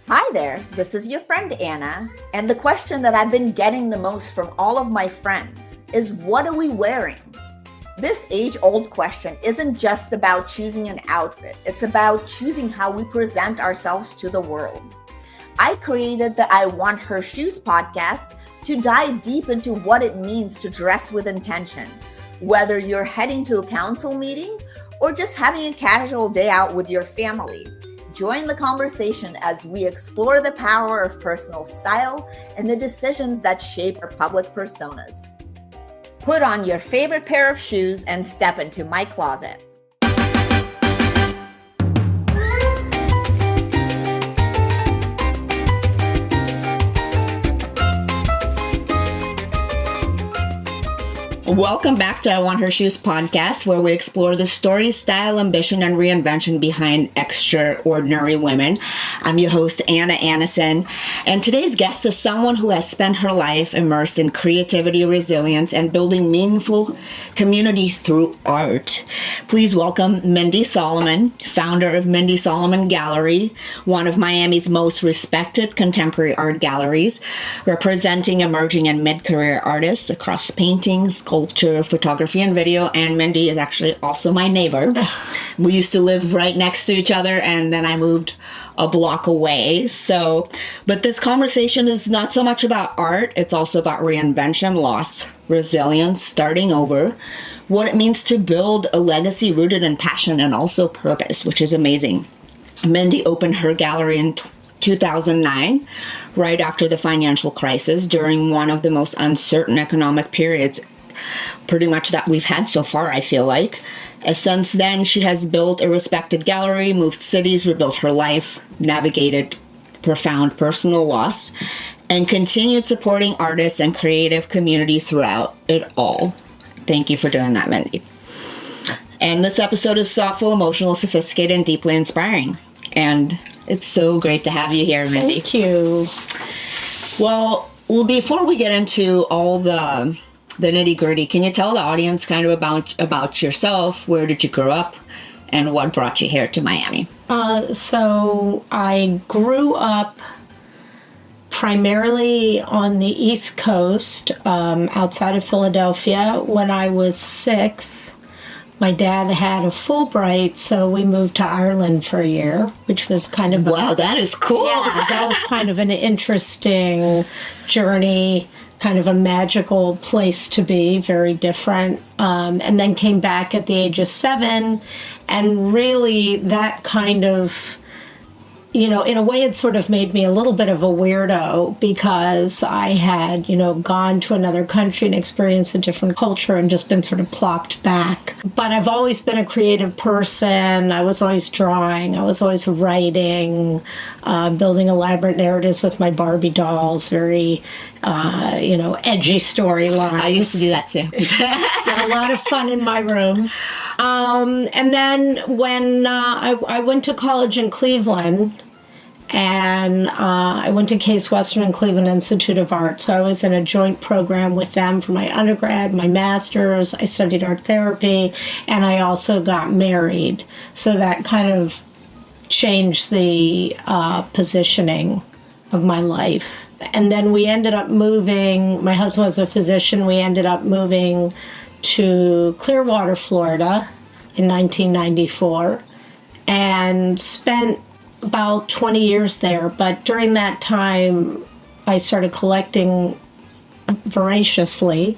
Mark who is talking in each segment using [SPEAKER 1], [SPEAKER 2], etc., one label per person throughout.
[SPEAKER 1] Hi there, this is your friend Anna, and the question that I've been getting the most from all of my friends is, what are we wearing? This age-old question isn't just about choosing an outfit, it's about choosing how we present ourselves to the world. I created the I Want Her Shoes podcast to dive deep into what it means to dress with intention, whether you're heading to a council meeting or just having a casual day out with your family. Join the conversation as we explore the power of personal style and the decisions that shape our public personas. Put on your favorite pair of shoes and step into my closet.
[SPEAKER 2] Welcome back to I Want Her Shoes podcast, where we explore the story, style, ambition, and reinvention behind extraordinary women. I'm your host, Anna Annison, and today's guest is someone who has spent her life immersed in creativity, resilience, and building meaningful community through art. Please welcome Mindy Solomon, founder of Mindy Solomon Gallery, one of Miami's most respected contemporary art galleries, representing emerging and mid-career artists across painting, sculpture, photography, and video. And Mindy is actually also my neighbor. We used to live right next to each other, and then I moved a block away. But this conversation is not so much about art, it's also about reinvention, loss, resilience, starting over, what it means to build a legacy rooted in passion and also purpose, which is amazing. Mindy opened her gallery in 2009, right after the financial crisis, during one of the most uncertain economic periods pretty much that we've had so far, I feel like. Since then, she has built a respected gallery, moved cities, rebuilt her life, navigated profound personal loss, and continued supporting artists and creative community throughout it all. Thank you for doing that, Mindy. And this episode is thoughtful, emotional, sophisticated, and deeply inspiring. And it's so great to have you here, Mindy.
[SPEAKER 3] Thank you.
[SPEAKER 2] Well, before we get into all the nitty-gritty, can you tell the audience kind of about yourself? Where did you grow up, and what brought you here to Miami?
[SPEAKER 3] So I grew up primarily on the East Coast, outside of Philadelphia. When I was 6, my dad had a Fulbright, so we moved to Ireland for a year, which was kind of
[SPEAKER 2] wow, that is cool.
[SPEAKER 3] Yeah, that was kind of an interesting journey. Kind of a magical place to be, very different. And then came back at the age of 7, and really that kind of, in a way it sort of made me a little bit of a weirdo, because I had, gone to another country and experienced a different culture and just been sort of plopped back. But I've always been a creative person. I was always drawing. I was always writing, building elaborate narratives with my Barbie dolls, very, edgy storylines.
[SPEAKER 2] I used to do that too.
[SPEAKER 3] Had a lot of fun in my room. And then when I went to college in Cleveland, and I went to Case Western and Cleveland Institute of Art. So I was in a joint program with them for my undergrad, my master's. I studied art therapy, and I also got married. So that kind of changed the positioning of my life. And then we ended up moving. My husband was a physician. We ended up moving to Clearwater, Florida in 1994, and spent about 20 years there. But during that time, I started collecting voraciously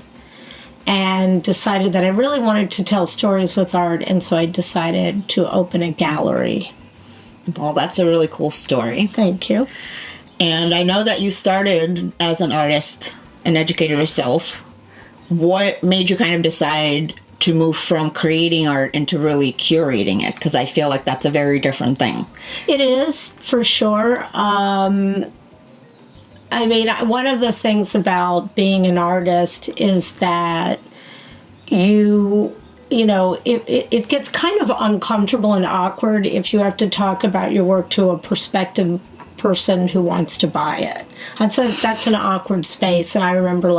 [SPEAKER 3] and decided that I really wanted to tell stories with art, and so I decided to open a gallery.
[SPEAKER 2] Well, that's a really cool story.
[SPEAKER 3] Thank you.
[SPEAKER 2] And I know that you started as an artist, an educator yourself. What made you kind of decide to move from creating art into really curating it? Because I feel like that's a very different thing.
[SPEAKER 3] It is, for sure. One of the things about being an artist is that it gets kind of uncomfortable and awkward if you have to talk about your work to a prospective person who wants to buy it. That's an awkward space. And I remember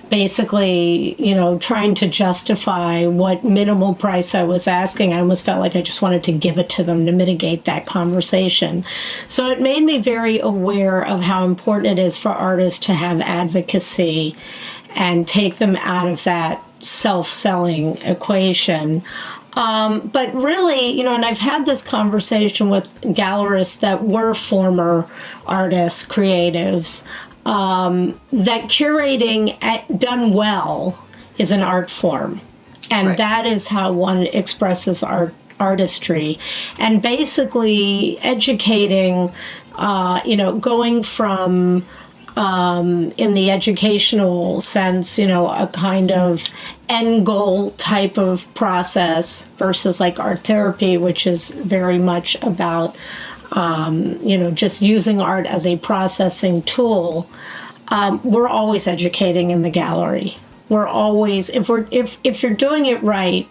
[SPEAKER 3] basically, trying to justify what minimal price I was asking. I almost felt like I just wanted to give it to them to mitigate that conversation. So it made me very aware of how important it is for artists to have advocacy and take them out of that self-selling equation. But really, and I've had this conversation with gallerists that were former artists, creatives, that curating done well is an art form. And that is how one expresses artistry. And basically educating, going from, in the educational sense, a kind of end goal type of process versus like art therapy, which is very much about, just using art as a processing tool. We're always educating in the gallery. We're always, if you're doing it right,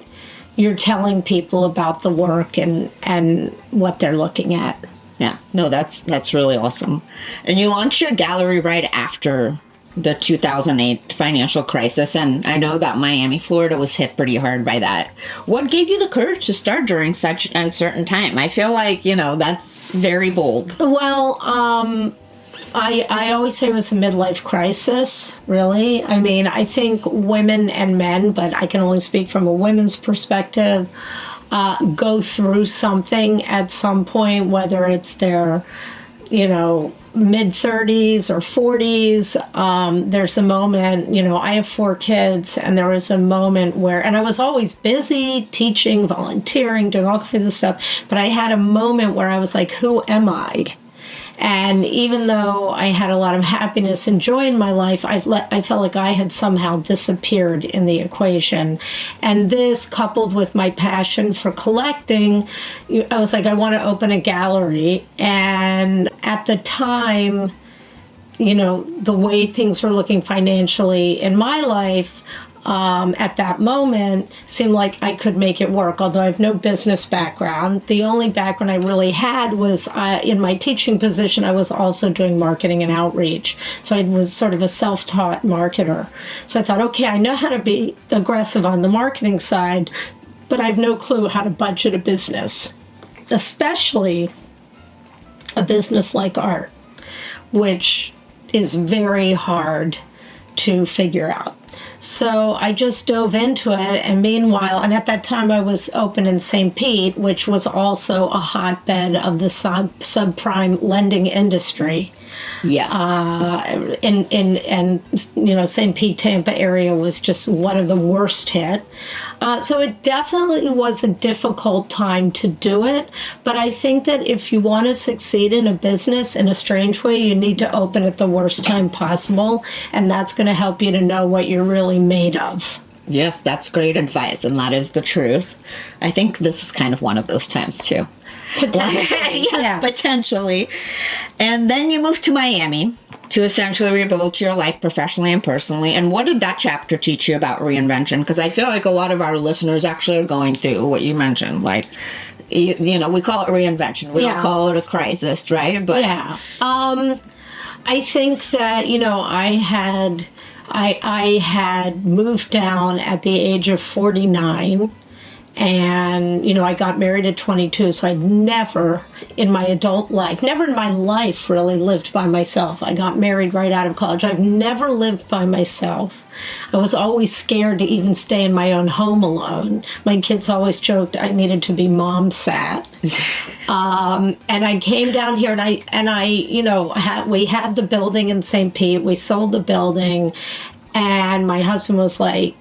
[SPEAKER 3] you're telling people about the work and what they're looking at.
[SPEAKER 2] Yeah, no, that's really awesome. And you launched your gallery right after the 2008 financial crisis, and I know that Miami, Florida was hit pretty hard by that. What gave you the courage to start during such an uncertain time? I feel like, that's very bold.
[SPEAKER 3] Well, I always say it was a midlife crisis, really. I mean, I think women and men, but I can only speak from a women's perspective, go through something at some point, whether it's their, mid-30s or 40s. There's a moment, I have 4 kids, and there was a moment where, and I was always busy teaching, volunteering, doing all kinds of stuff, but I had a moment where I was like, who am I? And even though I had a lot of happiness and joy in my life, I felt like I had somehow disappeared in the equation. And this, coupled with my passion for collecting, I was like, I want to open a gallery. And at the time, the way things were looking financially in my life, at that moment, seemed like I could make it work, although I have no business background. The only background I really had was in my teaching position, I was also doing marketing and outreach. So I was sort of a self-taught marketer. So I thought, okay, I know how to be aggressive on the marketing side, but I have no clue how to budget a business, especially a business like art, which is very hard to figure out. So I just dove into it, and meanwhile, and at that time I was open in St. Pete, which was also a hotbed of the subprime lending industry.
[SPEAKER 2] Yes.
[SPEAKER 3] And St. Pete, Tampa area was just one of the worst hit. So it definitely was a difficult time to do it. But I think that if you want to succeed in a business in a strange way, you need to open at the worst time possible. And that's going to help you to know what you're really made of.
[SPEAKER 2] Yes, that's great advice, and that is the truth. I think this is kind of one of those times, too. Yes, potentially. And then you moved to Miami to essentially rebuild your life professionally and personally. And what did that chapter teach you about reinvention? Because I feel like a lot of our listeners actually are going through what you mentioned. Like, we call it reinvention. We don't call it a crisis, right? But
[SPEAKER 3] I think that, I had moved down at the age of 49. And, I got married at 22, so I'd never in my adult life, never in my life really lived by myself. I got married right out of college. I've never lived by myself. I was always scared to even stay in my own home alone. My kids always joked I needed to be mom sat. And I came down here and we had the building in St. Pete. We sold the building, and my husband was like,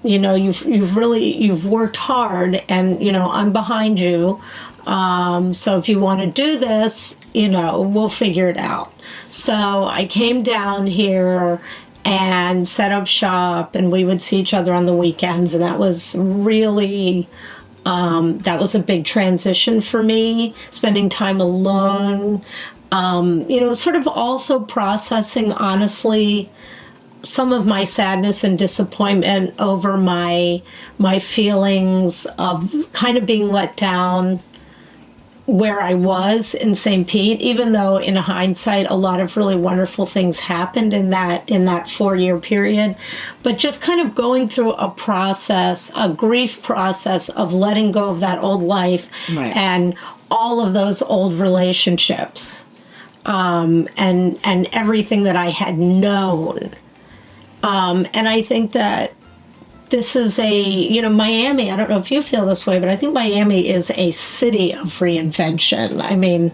[SPEAKER 3] you've worked hard, and, I'm behind you. So if you want to do this, we'll figure it out. So I came down here and set up shop, and we would see each other on the weekends. And that was really, that was a big transition for me, spending time alone, sort of also processing, honestly, some of my sadness and disappointment over my feelings of kind of being let down where I was in St. Pete, even though in hindsight a lot of really wonderful things happened in that 4-year period. But just kind of going through a process, a grief process of letting go of that old life and all of those old relationships, and everything that I had known. And I think that this is Miami, I don't know if you feel this way, but I think Miami is a city of reinvention. I mean,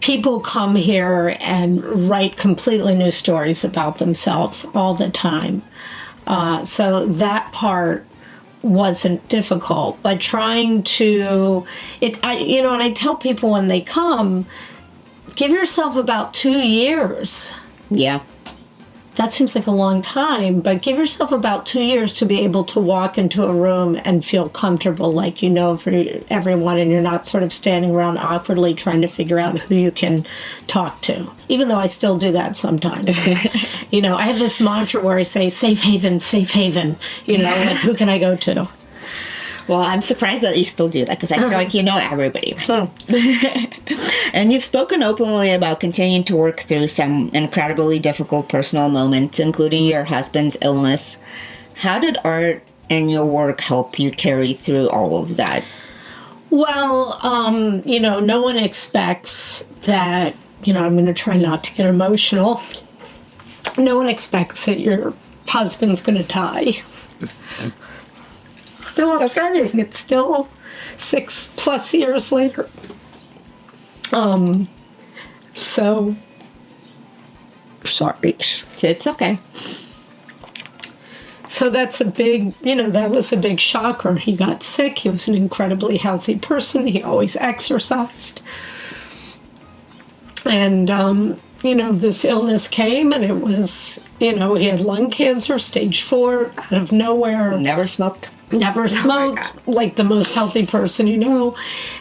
[SPEAKER 3] people come here and write completely new stories about themselves all the time. So that part wasn't difficult, but trying to, and I tell people when they come, give yourself about 2 years.
[SPEAKER 2] Yeah.
[SPEAKER 3] That seems like a long time, but give yourself about 2 years to be able to walk into a room and feel comfortable, like you know for everyone, and you're not sort of standing around awkwardly trying to figure out who you can talk to, even though I still do that sometimes. I have this mantra where I say, safe haven, like, who can I go to?
[SPEAKER 2] Well, I'm surprised that you still do that, because I feel like you know everybody. And you've spoken openly about continuing to work through some incredibly difficult personal moments, including your husband's illness. How did art and your work help you carry through all of that?
[SPEAKER 3] Well, no one expects that, I'm going to try not to get emotional. No one expects that your husband's going to die. Still upsetting. It's still 6+ years later. So sorry.
[SPEAKER 2] It's okay.
[SPEAKER 3] So that's a big, that was a big shocker. He got sick. He was an incredibly healthy person. He always exercised. And, this illness came, and it was, he had lung cancer, stage 4, out of nowhere.
[SPEAKER 2] Never smoked,
[SPEAKER 3] like the most healthy person you know.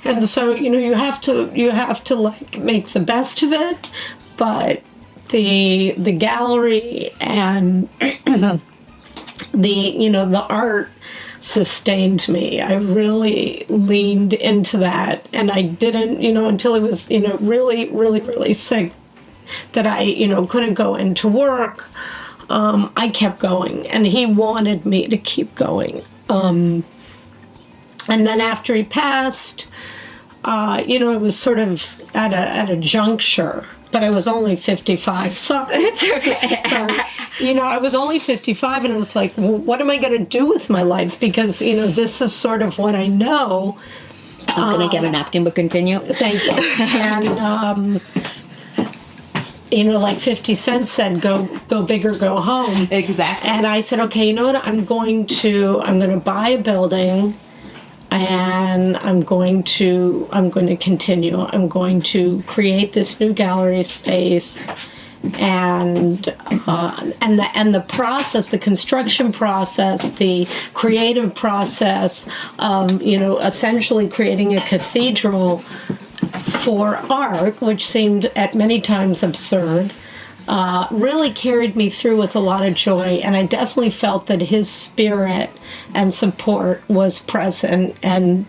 [SPEAKER 3] And so, you have to like make the best of it. But the gallery and the art sustained me. I really leaned into that, and I didn't, until I was, really, really, really sick, that I, couldn't go into work. I kept going, and he wanted me to keep going. And then after he passed, I was sort of at a juncture, but I was only 55. Sorry.
[SPEAKER 2] It's okay.
[SPEAKER 3] Sorry. I was only 55, and I was like, well, what am I going to do with my life? Because, this is sort of what I know.
[SPEAKER 2] I'm going to get a napkin, but continue.
[SPEAKER 3] Thank you. And, like 50 Cent said, go big or go home.
[SPEAKER 2] Exactly.
[SPEAKER 3] And I said, okay, you know what? I'm going to buy a building, and I'm going to continue. I'm going to create this new gallery space, and the process, the construction process, the creative process of, essentially creating a cathedral for art, which seemed at many times absurd, really carried me through with a lot of joy. And I definitely felt that his spirit and support was present and,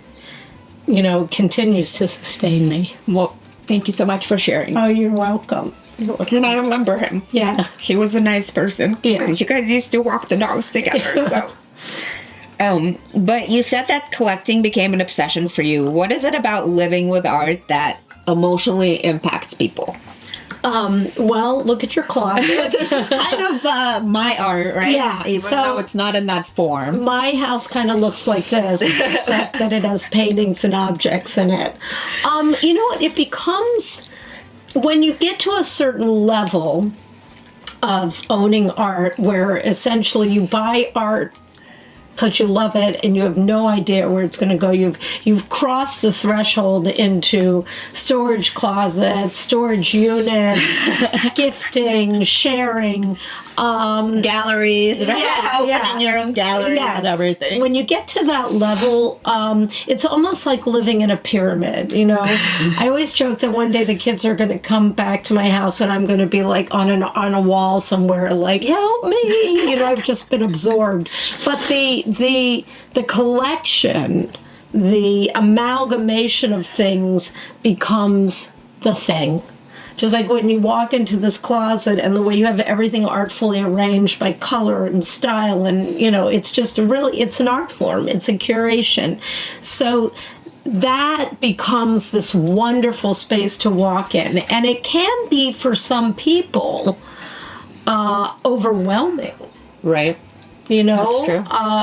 [SPEAKER 3] continues to sustain me.
[SPEAKER 2] Well, thank you so much for sharing.
[SPEAKER 3] Oh, you're welcome.
[SPEAKER 2] And I remember him.
[SPEAKER 3] Yeah.
[SPEAKER 2] He was a nice person.
[SPEAKER 3] Yeah.
[SPEAKER 2] You guys used to walk the dogs together, so... But you said that collecting became an obsession for you. What is it about living with art that emotionally impacts people?
[SPEAKER 3] Well, look at your closet.
[SPEAKER 2] This is kind of my art, right?
[SPEAKER 3] Yeah.
[SPEAKER 2] Even though it's not in that form.
[SPEAKER 3] My house kind of looks like this, except that it has paintings and objects in it. It becomes, when you get to a certain level of owning art, where essentially you buy art because you love it and you have no idea where it's going to go. You've crossed the threshold into storage closets, storage units, gifting, sharing,
[SPEAKER 2] galleries, right? Opening your own gallery and everything.
[SPEAKER 3] When you get to that level, it's almost like living in a pyramid. I always joke that one day the kids are going to come back to my house and I'm going to be like on a wall somewhere, like, help me. I've just been absorbed. But the collection the amalgamation of things becomes the thing. Just like when you walk into this closet and the way you have everything artfully arranged by color and style, and it's just it's an art form, it's a curation. So that becomes this wonderful space to walk in, and it can be for some people overwhelming.
[SPEAKER 2] Right.
[SPEAKER 3] That's
[SPEAKER 2] true.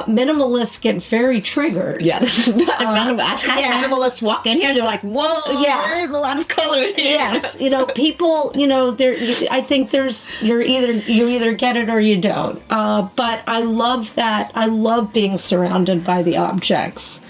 [SPEAKER 3] Minimalists get very triggered.
[SPEAKER 2] Yeah, this is not I've had minimalists walk in here, they're like, whoa, there's a lot of color in here.
[SPEAKER 3] Yes, people, there. I think you either get it or you don't. But I love that. I love being surrounded by the objects.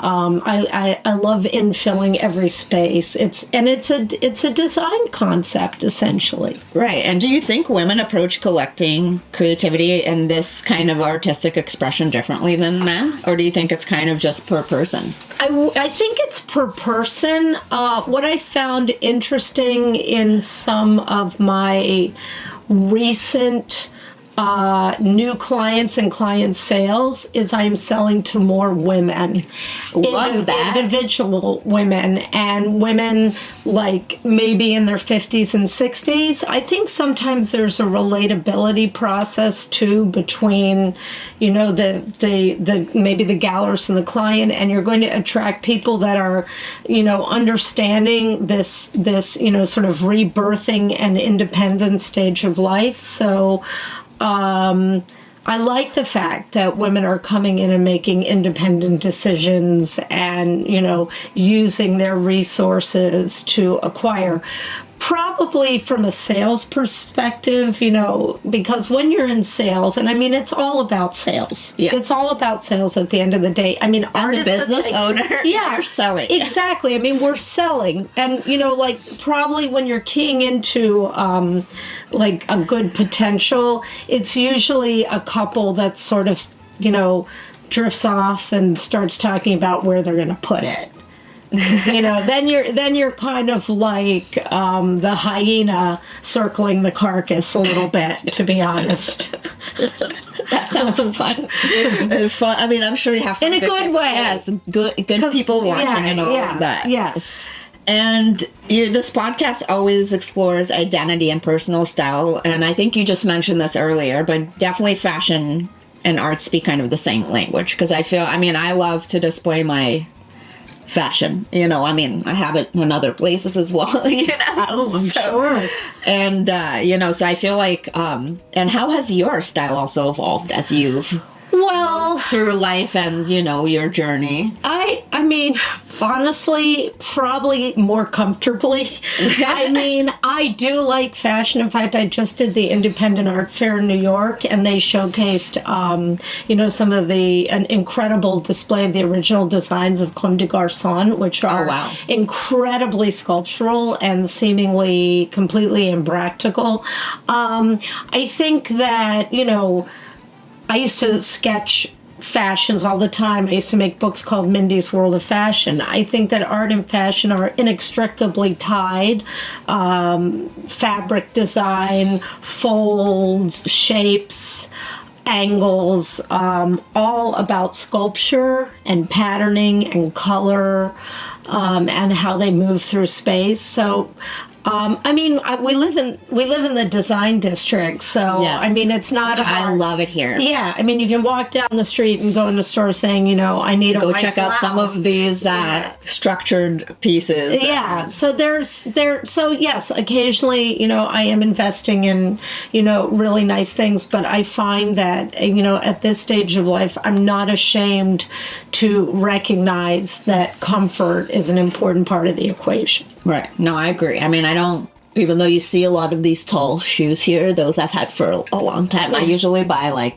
[SPEAKER 3] I love infilling every space. It's a design concept essentially.
[SPEAKER 2] Right. And do you think women approach collecting creativity and this kind of artistic expression differently than men, or do you think it's kind of just per person?
[SPEAKER 3] I think it's per person. What I found interesting in some of my recent new clients and client sales is I am selling to more women.
[SPEAKER 2] Love that.
[SPEAKER 3] Individual women, and women like maybe in their 50s and 60s. I think sometimes there's a relatability process too between, the maybe the gallerist and the client, and you're going to attract people that are, understanding this, sort of rebirthing and independent stage of life. So I like the fact that women are coming in and making independent decisions and, using their resources to acquire. Probably from a sales perspective, because when you're in sales, and it's all about sales.
[SPEAKER 2] Yes.
[SPEAKER 3] It's all about sales at the end of the day.
[SPEAKER 2] As a business owner, you're selling.
[SPEAKER 3] Exactly. We're selling. And, probably when you're keying into, a good potential, it's usually a couple that sort of, drifts off and starts talking about where they're going to put it. Then you're kind of like the hyena circling the carcass a little bit, to be honest.
[SPEAKER 2] That sounds fun. I'm sure you have some
[SPEAKER 3] in a good way.
[SPEAKER 2] Yes, good people watching and all of that.
[SPEAKER 3] Yes.
[SPEAKER 2] And this podcast always explores identity and personal style, and I think you just mentioned this earlier, but definitely fashion and art speak kind of the same language, because I feel, I love to display my fashion, I have it in other places as well,
[SPEAKER 3] I'm sure.
[SPEAKER 2] And, so I feel like, and how has your style also evolved as you've through life and, your journey?
[SPEAKER 3] Honestly, probably more comfortably. I do like fashion. In fact, I just did the Independent Art Fair in New York, and they showcased, some of an incredible display of the original designs of Comme des Garçons, which are incredibly sculptural and seemingly completely impractical. I think that, I used to sketch fashions all the time. I used to make books called Mindy's World of Fashion. I think that art and fashion are inextricably tied. Fabric design, folds, shapes, angles, all about sculpture and patterning and color, and how they move through space. So we live in the design district, so
[SPEAKER 2] yes.
[SPEAKER 3] It's not hard.
[SPEAKER 2] I love it here.
[SPEAKER 3] Yeah, you can walk down the street and go in the store saying, I need a
[SPEAKER 2] go
[SPEAKER 3] white
[SPEAKER 2] check
[SPEAKER 3] blouse.
[SPEAKER 2] out some of these structured pieces.
[SPEAKER 3] Yeah, so so yes, occasionally, I am investing in, really nice things, but I find that, at this stage of life, I'm not ashamed to recognize that comfort is an important part of the equation.
[SPEAKER 2] Right. No, I agree. I don't, even though you see a lot of these tall shoes here, those I've had for a long time. I usually buy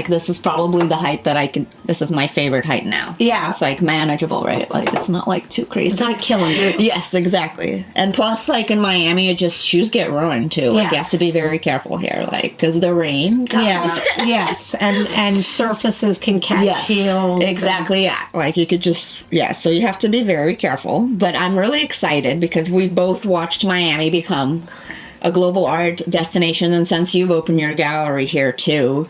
[SPEAKER 2] this is probably the height that this is my favorite height now.
[SPEAKER 3] Yeah.
[SPEAKER 2] It's manageable, right? It's not too crazy.
[SPEAKER 3] It's not killing you.
[SPEAKER 2] Yes, exactly. And plus, in Miami, shoes get ruined too. You have to be very careful here, because the rain comes.
[SPEAKER 3] Yeah, yes. And surfaces can catch heels.
[SPEAKER 2] Exactly, you could just, so you have to be very careful. But I'm really excited because we've both watched Miami become a global art destination, and since you've opened your gallery here too,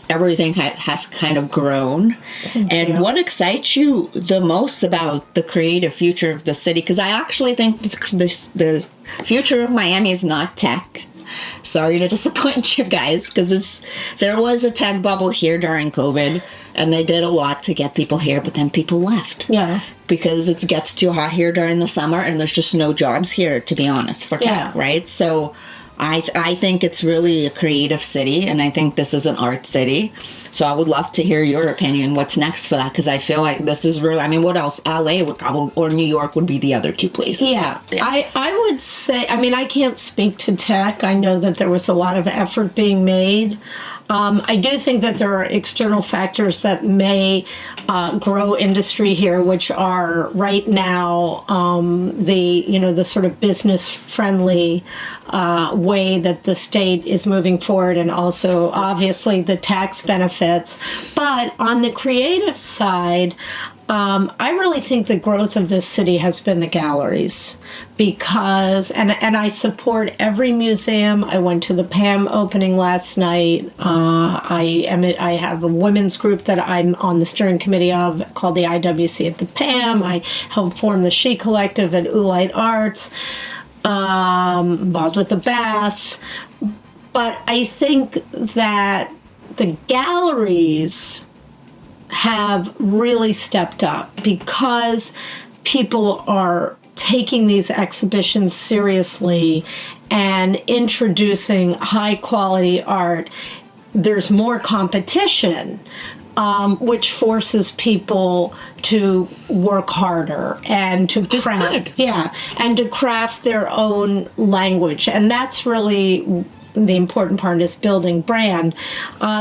[SPEAKER 2] everything has kind of grown. And what excites you the most about the creative future of the city? Because I actually think the future of Miami is not tech. Sorry to disappoint you guys, because there was a tech bubble here during COVID, and they did a lot to get people here, but then people left.
[SPEAKER 3] Yeah.
[SPEAKER 2] Because it gets too hot here during the summer, and there's just no jobs here, to be honest, for tech, right? So I think it's really a creative city, and I think this is an art city. So I would love to hear your opinion. What's next for that? Because I feel like this is really, I mean, what else? LA would probably, or New York would be the other two places.
[SPEAKER 3] Yeah. I would say, I mean, I can't speak to tech. I know that there was a lot of effort being made. I do think that there are external factors that may grow industry here, which are right now the sort of business friendly way that the state is moving forward, and also obviously the tax benefits. But on the creative side, I really think the growth of this city has been the galleries, because, and I support every museum. I went to the PAM opening last night. I have a women's group that I'm on the steering committee of called the IWC at the PAM. I helped form the She Collective at Oolite Arts, involved with the Bass. But I think that the galleries have really stepped up because people are taking these exhibitions seriously and introducing high quality art. There's more competition, which forces people to work harder and to craft, and to craft their own language. And that's really the important part, is building brand.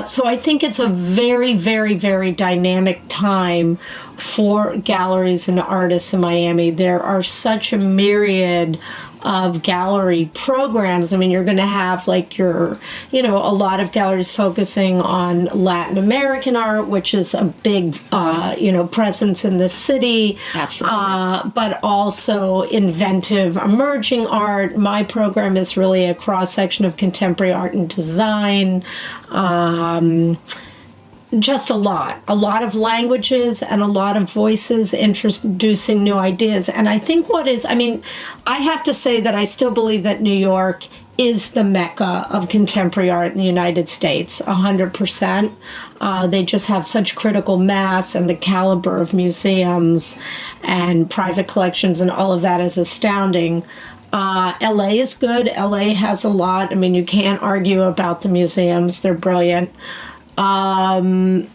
[SPEAKER 3] So I think it's a very, very, very dynamic time for galleries and artists in Miami. There are such a myriad of gallery programs. I mean, you're going to have like a lot of galleries focusing on Latin American art, which is a big, presence in the city.
[SPEAKER 2] Absolutely.
[SPEAKER 3] But also inventive, emerging art. My program is really a cross-section of contemporary art and design. Just a lot of languages and a lot of voices introducing new ideas. And I think I have to say that I still believe that New York is the mecca of contemporary art in the United States, 100%. They just have such critical mass, and the caliber of museums and private collections and all of that is astounding. LA is good. LA has a lot. I mean, you can't argue about the museums. They're brilliant. But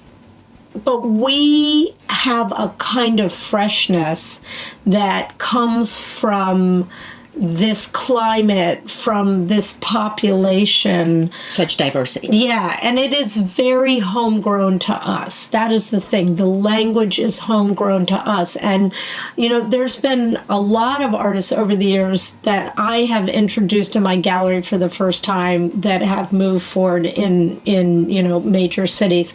[SPEAKER 3] we have a kind of freshness that comes from this climate, from this population.
[SPEAKER 2] Such diversity.
[SPEAKER 3] Yeah, and it is very homegrown to us. That is the thing. The language is homegrown to us. And, there's been a lot of artists over the years that I have introduced to my gallery for the first time that have moved forward in major cities.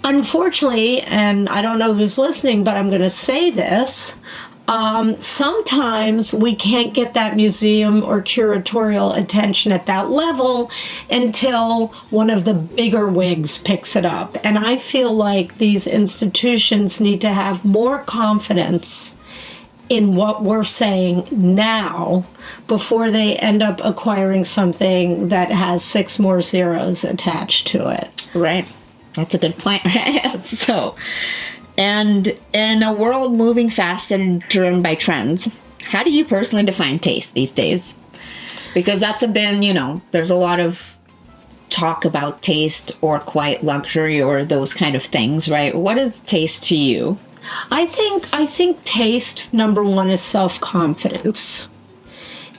[SPEAKER 3] Unfortunately, and I don't know who's listening, but I'm going to say this, sometimes we can't get that museum or curatorial attention at that level until one of the bigger wigs picks it up. And I feel like these institutions need to have more confidence in what we're saying now before they end up acquiring something that has 6 more zeros attached to it.
[SPEAKER 2] Right. That's a good point. So, and in a world moving fast and driven by trends, how do you personally define taste these days? Because that's there's a lot of talk about taste or quiet luxury or those kind of things, right? What is taste to you?
[SPEAKER 3] I think taste, number one, is self-confidence.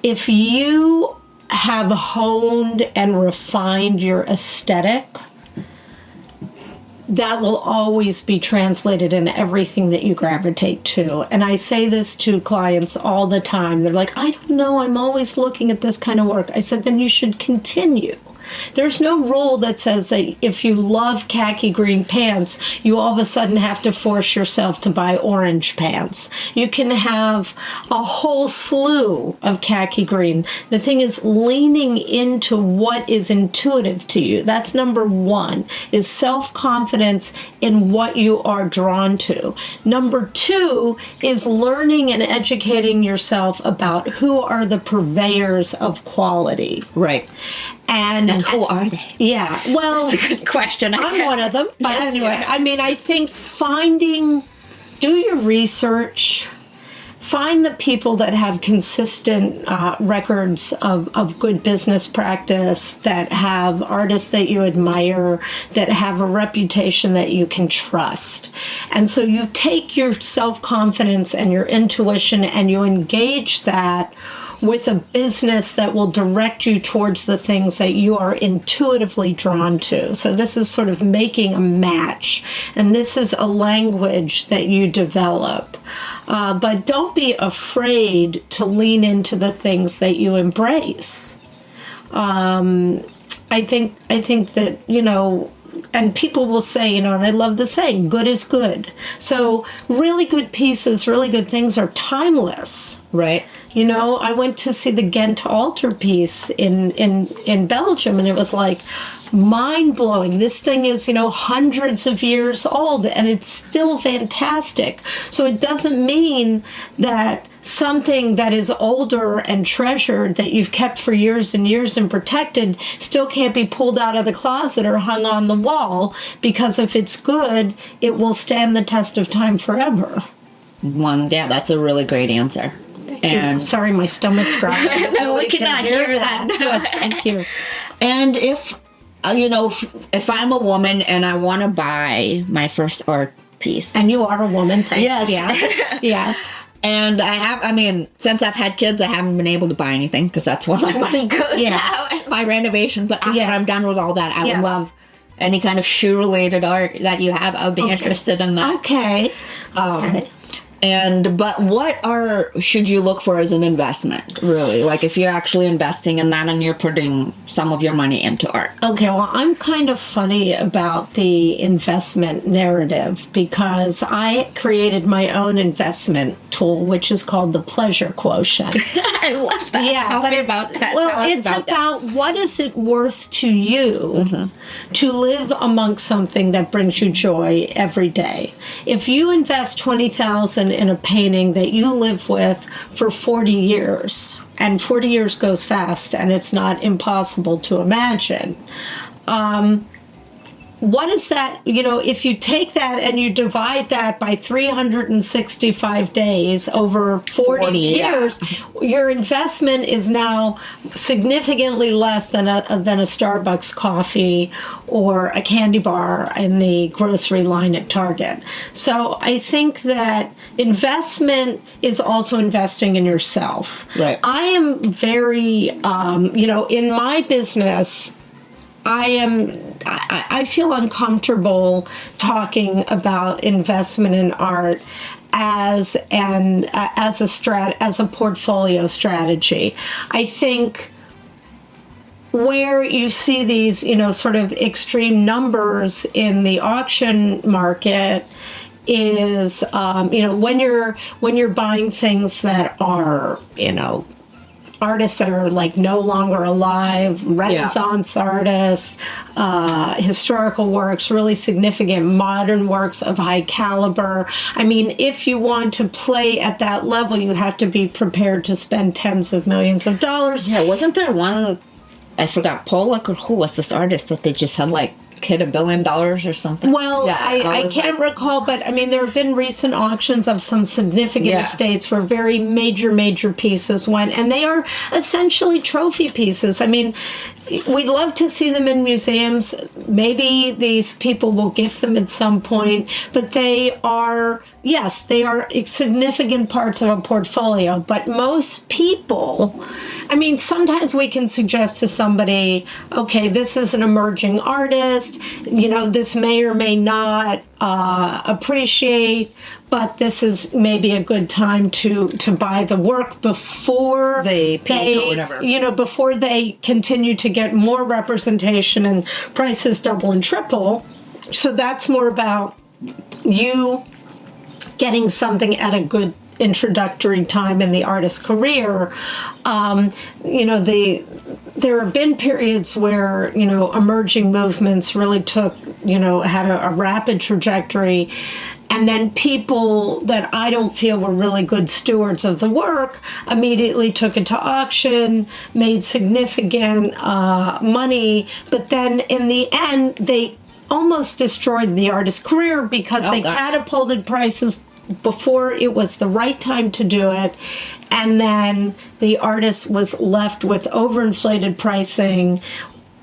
[SPEAKER 3] If you have honed and refined your aesthetic, that will always be translated in everything that you gravitate to. And I say this to clients all the time. They're like, I don't know, I'm always looking at this kind of work. I said, then you should continue. There's no rule that says that if you love khaki green pants, you all of a sudden have to force yourself to buy orange pants. You can have a whole slew of khaki green. The thing is leaning into what is intuitive to you. That's number one, is self-confidence in what you are drawn to. Number two is learning and educating yourself about who are the purveyors of quality.
[SPEAKER 2] Right.
[SPEAKER 3] And
[SPEAKER 2] who are they?
[SPEAKER 3] Yeah, well,
[SPEAKER 2] That's a good question.
[SPEAKER 3] I'm one of them. But
[SPEAKER 2] Yes,
[SPEAKER 3] anyway,
[SPEAKER 2] yeah.
[SPEAKER 3] I mean, I think do your research, find the people that have consistent records of good business practice, that have artists that you admire, that have a reputation that you can trust. And so you take your self-confidence and your intuition and you engage that with a business that will direct you towards the things that you are intuitively drawn to. So this is sort of making a match, and this is a language that you develop. But don't be afraid to lean into the things that you embrace. I think that, and people will say, and I love the saying, good is good. So really good pieces, really good things are timeless.
[SPEAKER 2] Right.
[SPEAKER 3] I went to see the Ghent altarpiece in Belgium, and it was like mind-blowing. This thing is, hundreds of years old, and it's still fantastic. So it doesn't mean that something that is older and treasured, that you've kept for years and years and protected, still can't be pulled out of the closet or hung on the wall, because if it's good, it will stand the test of time forever.
[SPEAKER 2] Yeah, that's a really great answer. And
[SPEAKER 3] sorry, my stomach's growling.
[SPEAKER 2] No, we cannot hear that.
[SPEAKER 3] Good, thank you.
[SPEAKER 2] And if I'm a woman and I want to buy my first art piece,
[SPEAKER 3] And you are a woman, thank you.
[SPEAKER 2] Yes.
[SPEAKER 3] Yeah. Yes.
[SPEAKER 2] and since I've had kids, I haven't been able to buy anything because that's where my money goes now, my renovation. But after I'm done with all that, I would love any kind of shoe-related art that you have. I would be interested in that.
[SPEAKER 3] Okay.
[SPEAKER 2] But what should you look for as an investment, really? Like if you're actually investing in that and you're putting some of your money into art.
[SPEAKER 3] Okay, well, I'm kind of funny about the investment narrative because I created my own investment tool, which is called the pleasure quotient.
[SPEAKER 2] I love that.
[SPEAKER 3] Yeah,
[SPEAKER 2] Tell me about that.
[SPEAKER 3] Well, it's about what is it worth to you to live amongst something that brings you joy every day. If you invest $20,000 in a painting that you live with for 40 years, and 40 years goes fast, and it's not impossible to imagine. What is that, if you take that and you divide that by 365 days over 40 years, your investment is now significantly less than a Starbucks coffee or a candy bar in the grocery line at Target. So I think that investment is also investing in yourself.
[SPEAKER 2] Right.
[SPEAKER 3] I am very, in my business, I feel uncomfortable talking about investment in art as a portfolio strategy. I think where you see these, sort of extreme numbers in the auction market is, when you're buying things that are, artists that are like no longer alive, Renaissance artists, historical works, really significant modern works of high caliber. I mean, if you want to play at that level, you have to be prepared to spend tens of millions of dollars.
[SPEAKER 2] Yeah, wasn't there one, I forgot, Pollock, or who was this artist that they just had hit $1 billion or something?
[SPEAKER 3] Well, yeah, I can't recall, but I mean, there have been recent auctions of some significant estates where very major pieces went, and they are essentially trophy pieces. I mean, we'd love to see them in museums. Maybe these people will gift them at some point, but they are yes, they are significant parts of a portfolio, but most people, I mean, sometimes we can suggest to somebody, okay, this is an emerging artist, this may or may not appreciate, but this is maybe a good time to buy the work before
[SPEAKER 2] they pay or whatever.
[SPEAKER 3] Before they continue to get more representation and prices double and triple. So that's more about you getting something at a good introductory time in the artist's career. There have been periods where, emerging movements really took, had a rapid trajectory. And then people that I don't feel were really good stewards of the work immediately took it to auction, made significant money, but then in the end, they almost destroyed the artist's career because they catapulted prices before it was the right time to do it, and then the artist was left with overinflated pricing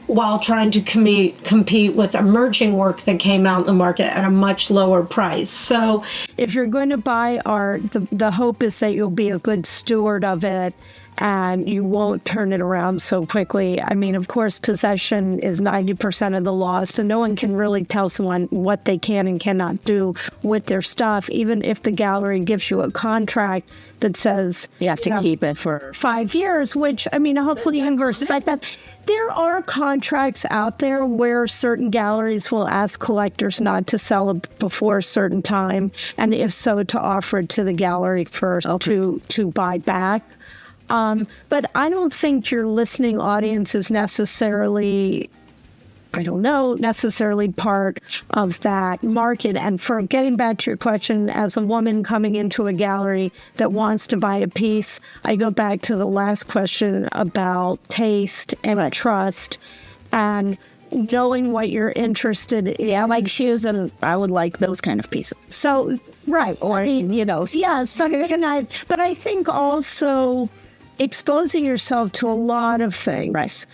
[SPEAKER 3] while trying to compete with emerging work that came out in the market at a much lower price. So if you're going to buy art, the hope is that you'll be a good steward of it and you won't turn it around so quickly. I mean, of course, possession is 90% of the law, so no one can really tell someone what they can and cannot do with their stuff, even if the gallery gives you a contract that says
[SPEAKER 1] you have to keep it for
[SPEAKER 3] 5 years, which, I mean, hopefully you can respect that. There are contracts out there where certain galleries will ask collectors not to sell it before a certain time, and if so, to offer it to the gallery first to buy back. But I don't think your listening audience is necessarily part of that market. And for getting back to your question, as a woman coming into a gallery that wants to buy a piece, I go back to the last question about taste and trust and knowing what you're interested in.
[SPEAKER 1] Yeah, like shoes, and I would like those kind of pieces.
[SPEAKER 3] So, right.
[SPEAKER 1] Or,
[SPEAKER 3] yeah, so, but I think also exposing yourself to a lot of things.
[SPEAKER 1] Right.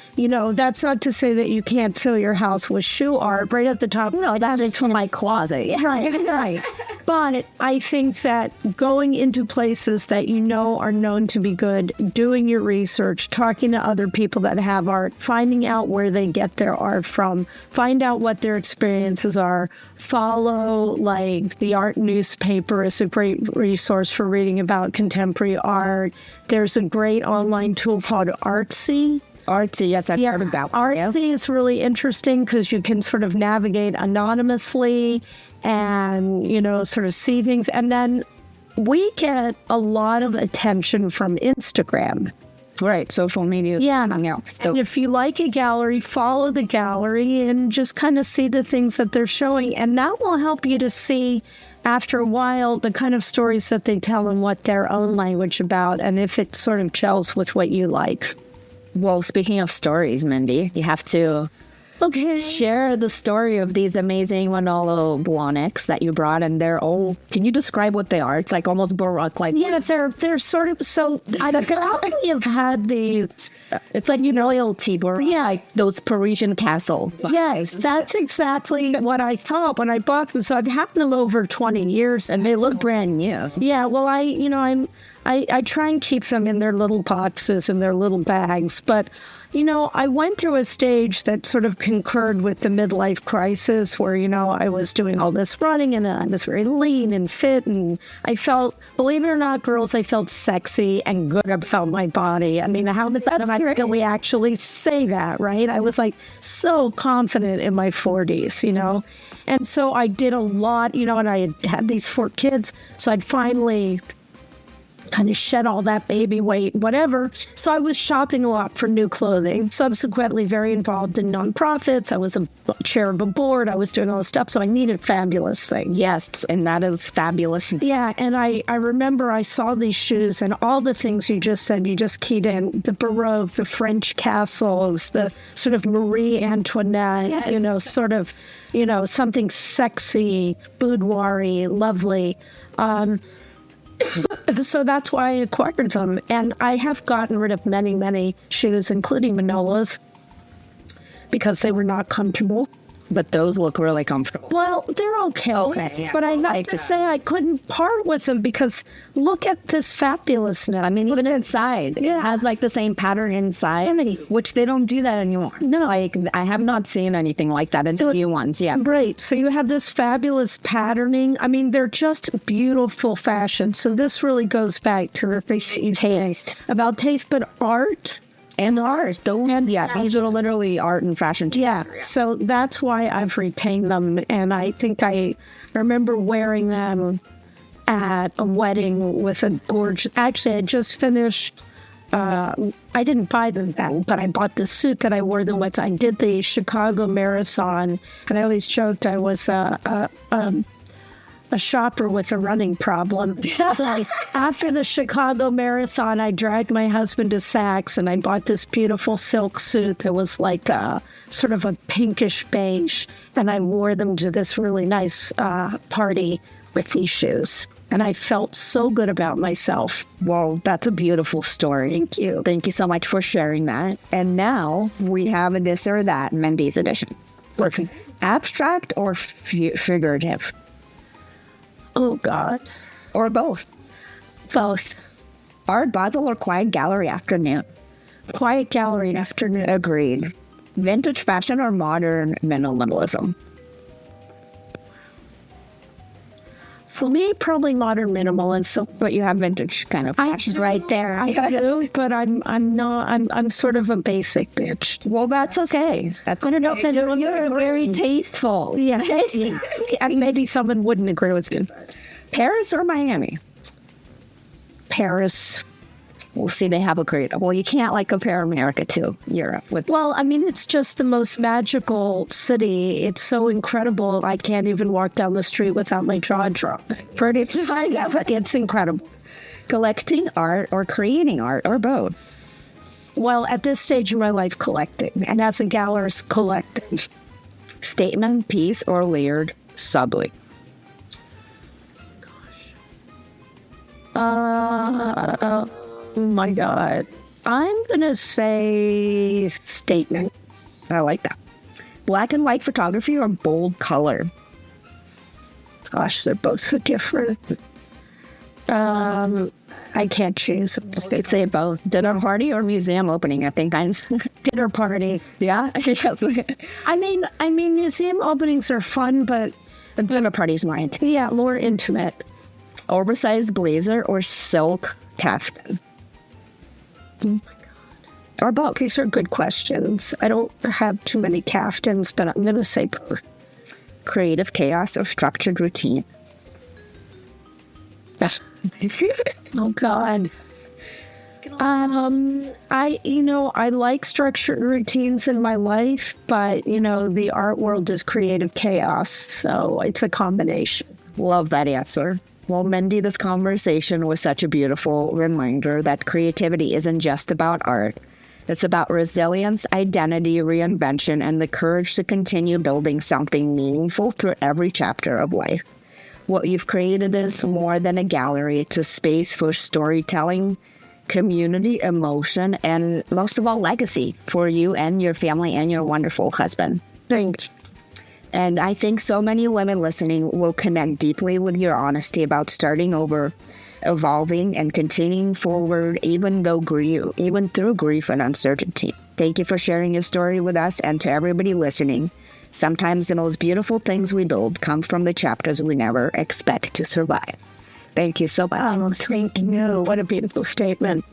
[SPEAKER 3] That's not to say that you can't fill your house with shoe art right at the top.
[SPEAKER 1] No, that's from my closet.
[SPEAKER 3] Right. But I think that going into places that are known to be good, doing your research, talking to other people that have art, finding out where they get their art from, find out what their experiences are, follow, the art newspaper is a great resource for reading about contemporary art. There's a great online tool called Artsy.
[SPEAKER 1] Artsy, yes, I've heard about.
[SPEAKER 3] Artsy is really interesting because you can sort of navigate anonymously and, sort of see things. And then we get a lot of attention from Instagram.
[SPEAKER 1] Right, social media.
[SPEAKER 3] Yeah. And if you like a gallery, follow the gallery and just kind of see the things that they're showing. And that will help you to see, after a while, the kind of stories that they tell and what their own language about, and if it sort of gels with what you like.
[SPEAKER 1] Well, speaking of stories, Mindy, you have to share the story of these amazing Manolo Blahniks that you brought, and they're all, can you describe what they are? It's like almost Baroque,
[SPEAKER 3] they're sort of, so I probably have had these,
[SPEAKER 1] it's like royalty, like those Parisian castles.
[SPEAKER 3] Yes, that's exactly what I thought when I bought them. So I've had them over 20 years.
[SPEAKER 1] And they look brand new.
[SPEAKER 3] Yeah, well, I try and keep them in their little boxes and their little bags, but I went through a stage that sort of concurred with the midlife crisis where, I was doing all this running and I was very lean and fit, and I felt, believe it or not, girls, I felt sexy and good about my body. I mean, how did we actually say that, right? I was so confident in my 40s, and so I did a lot, and I had these 4 kids, so I'd finally kind of shed all that baby weight, whatever. So I was shopping a lot for new clothing, subsequently very involved in nonprofits. I was a chair of a board. I was doing all this stuff. So I needed fabulous things.
[SPEAKER 1] Yes, and that is fabulous.
[SPEAKER 3] Yeah, and I remember I saw these shoes and all the things you just said, you just keyed in, the Baroque, the French castles, the sort of Marie Antoinette, sort of, something sexy, boudoir-y, lovely. So that's why I acquired them. And I have gotten rid of many, many shoes, including Manolos, because they were not comfortable.
[SPEAKER 2] But those look really comfortable.
[SPEAKER 3] Well, they're okay.
[SPEAKER 2] Okay, yeah.
[SPEAKER 3] But I like to say I couldn't part with them because look at this fabulousness.
[SPEAKER 2] I mean, even inside, it has like the same pattern inside, which they don't do that anymore.
[SPEAKER 3] No.
[SPEAKER 2] Like, I have not seen anything like that in the new ones. Yeah.
[SPEAKER 3] Right. So you have this fabulous patterning. I mean, they're just beautiful fashion. So this really goes back to the taste. About taste, but art.
[SPEAKER 2] And ours don't have, these are literally art and fashion.
[SPEAKER 3] Yeah, so that's why I've retained them. And I think I remember wearing them at a wedding with a gorgeous, actually, I just finished, I didn't buy them then, but I bought the suit that I wore them with. I did the Chicago Marathon, and I always joked I was a shopper with a running problem. So after the Chicago Marathon, I dragged my husband to Saks and I bought this beautiful silk suit that was like sort of a pinkish beige. And I wore them to this really nice party with these shoes. And I felt so good about myself.
[SPEAKER 2] Well, that's a beautiful story.
[SPEAKER 3] Thank you.
[SPEAKER 2] Thank you so much for sharing that. And now we have a This or That Mindy's edition.
[SPEAKER 3] Perfect.
[SPEAKER 2] Abstract or figurative?
[SPEAKER 3] Oh, God.
[SPEAKER 2] Or both?
[SPEAKER 3] Both.
[SPEAKER 2] Art Basel or Quiet Gallery afternoon?
[SPEAKER 3] Quiet Gallery afternoon.
[SPEAKER 2] Agreed. Vintage fashion or modern minimalism?
[SPEAKER 3] For me, probably modern minimalism.
[SPEAKER 2] But you have vintage kind of fashion
[SPEAKER 3] right there. I do, but I'm sort of a basic bitch.
[SPEAKER 2] Well, that's okay. That's okay. You're very tasteful.
[SPEAKER 3] Yeah. And maybe someone wouldn't agree with you.
[SPEAKER 2] Paris or Miami?
[SPEAKER 3] Paris.
[SPEAKER 2] We'll see, they have a great... Well, you can't, like, compare America to Europe.
[SPEAKER 3] Well, I mean, it's just the most magical city. It's so incredible. I can't even walk down the street without my jaw dropping. It's incredible.
[SPEAKER 2] Collecting art or creating art or both?
[SPEAKER 3] Well, at this stage in my life, collecting. And as a gallerist, collecting.
[SPEAKER 2] Statement piece or layered subtly?
[SPEAKER 3] Oh my God. I'm going to say statement.
[SPEAKER 2] I like that. Black and white photography or bold color?
[SPEAKER 3] Gosh, they're both so different. I can't choose.
[SPEAKER 2] They say both. Dinner party or museum opening, I think.
[SPEAKER 3] Dinner party.
[SPEAKER 2] Yeah?
[SPEAKER 3] I mean, museum openings are fun, but
[SPEAKER 2] the dinner party's more intimate.
[SPEAKER 3] Yeah, more intimate.
[SPEAKER 2] Oversized blazer or silk caftan?
[SPEAKER 3] Oh my God. Or both. These are good questions. I don't have too many caftans, but I'm going to say both.
[SPEAKER 2] Creative chaos or structured routine?
[SPEAKER 3] Oh God. I like structured routines in my life, but the art world is creative chaos, so it's a combination.
[SPEAKER 2] Love that answer. Well, Mindy, this conversation was such a beautiful reminder that creativity isn't just about art. It's about resilience, identity, reinvention, and the courage to continue building something meaningful through every chapter of life. What you've created is more than a gallery. It's a space for storytelling, community, emotion, and most of all, legacy for you and your family and your wonderful husband.
[SPEAKER 3] Thanks.
[SPEAKER 2] And I think so many women listening will connect deeply with your honesty about starting over, evolving, and continuing forward even through grief and uncertainty. Thank you for sharing your story with us, and to everybody listening. Sometimes the most beautiful things we build come from the chapters we never expect to survive. Thank you so much.
[SPEAKER 3] Oh, thank you. What a beautiful statement.